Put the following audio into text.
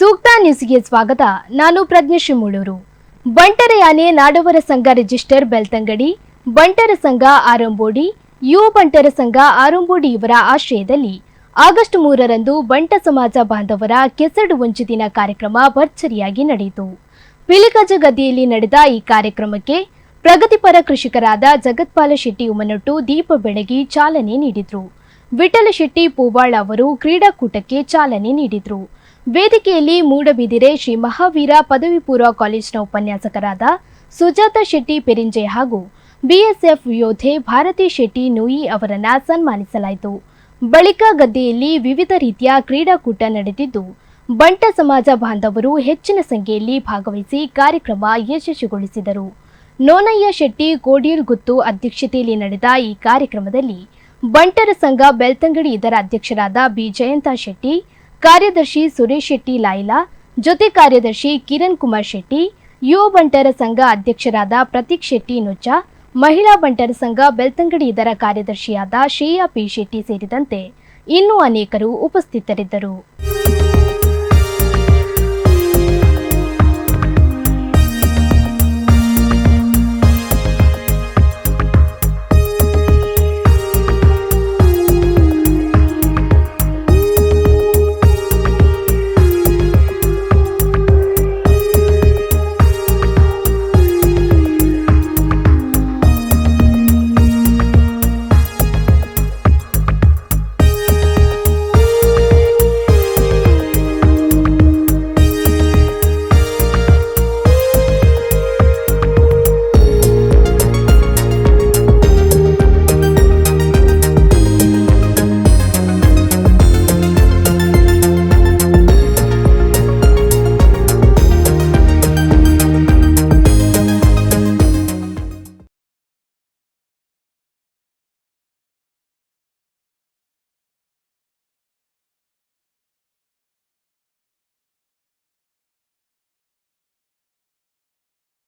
ಸೂಕ್ತ ನ್ಯೂಸ್ಗೆ ಸ್ವಾಗತ. ನಾನು ಪ್ರಜ್ಞೆ ಶಿಮೂಳೂರು. ಬಂಟರ ಯಾನೆ ನಾಡವರ ಸಂಘ ರಿಜಿಸ್ಟರ್ ಬೆಳ್ತಂಗಡಿ, ಬಂಟರ ಸಂಘ ಆರಂಬೋಡಿ, ಯುವ ಬಂಟರ ಸಂಘ ಆರಂಬೋಡಿ ಇವರ ಆಶ್ರಯದಲ್ಲಿ ಆಗಸ್ಟ್ 3ರಂದು ಬಂಟ ಸಮಾಜ ಬಾಂಧವರ ಕೆಸಡು ವಂಚಿತಿನ ಕಾರ್ಯಕ್ರಮ ಭರ್ಜರಿಯಾಗಿ ನಡೆಯಿತು. ಪಿಲಿಗಜ್ಜ ಗದ್ದೆಯಲ್ಲಿ ನಡೆದ ಈ ಕಾರ್ಯಕ್ರಮಕ್ಕೆ ಪ್ರಗತಿಪರ ಕೃಷಿಕರಾದ ಜಗತ್ಪಾಲ ಶೆಟ್ಟಿ ಉಮನೊಟ್ಟು ದೀಪ ಬೆಳಗಿ ಚಾಲನೆ ನೀಡಿದರು. ವಿಠಲ ಶೆಟ್ಟಿ ಪೂವಾಳ ಅವರು ಕ್ರೀಡಾಕೂಟಕ್ಕೆ ಚಾಲನೆ ನೀಡಿದರು. ವೇದಿಕೆಯಲ್ಲಿ ಮೂಡಬಿದಿರೆ ಶ್ರೀ ಮಹಾವೀರ ಪದವಿ ಪೂರ್ವ ಕಾಲೇಜಿನ ಉಪನ್ಯಾಸಕರಾದ ಸುಜಾತ ಶೆಟ್ಟಿ ಪೆರಿಂಜೆ ಹಾಗೂ ಬಿಎಸ್ಎಫ್ ಯೋಧೆ ಭಾರತಿ ಶೆಟ್ಟಿ ನೂಯಿ ಅವರನ್ನ ಸನ್ಮಾನಿಸಲಾಯಿತು. ಬಳಿಕ ಗದ್ದೆಯಲ್ಲಿ ವಿವಿಧ ರೀತಿಯ ಕ್ರೀಡಾಕೂಟ ನಡೆದಿದ್ದು, ಬಂಟ ಸಮಾಜ ಬಾಂಧವರು ಹೆಚ್ಚಿನ ಸಂಖ್ಯೆಯಲ್ಲಿ ಭಾಗವಹಿಸಿ ಕಾರ್ಯಕ್ರಮ ಯಶಸ್ವಿಗೊಳಿಸಿದರು. ನೋನಯ್ಯ ಶೆಟ್ಟಿ ಕೋಡಿಯಲ್ಗುತ್ತು ಅಧ್ಯಕ್ಷತೆಯಲ್ಲಿ ನಡೆದ ಈ ಕಾರ್ಯಕ್ರಮದಲ್ಲಿ ಬಂಟರ ಸಂಘ ಬೆಳ್ತಂಗಡಿ ಇದರ ಅಧ್ಯಕ್ಷರಾದ ಬಿ ಜಯಂತ ಶೆಟ್ಟಿ, ಕಾರ್ಯದರ್ಶಿ ಸುರೇಶ್ ಶೆಟ್ಟಿ ಲಾಯ್ಲಾ, ಜೊತೆ ಕಾರ್ಯದರ್ಶಿ ಕಿರಣ್ ಕುಮಾರ್ ಶೆಟ್ಟಿ, ಯುವ ಬಂಟರ ಸಂಘ ಅಧ್ಯಕ್ಷರಾದ ಪ್ರತೀಕ್ ಶೆಟ್ಟಿ ನುಚ್ಚ, ಮಹಿಳಾ ಬಂಟರ ಸಂಘ ಬೆಳ್ತಂಗಡಿ ಇದರ ಕಾರ್ಯದರ್ಶಿಯಾದ ಶ್ರೇಯಾ ಪಿ ಶೆಟ್ಟಿ ಸೇರಿದಂತೆ ಇನ್ನೂ ಅನೇಕರು ಉಪಸ್ಥಿತರಿದ್ದರು.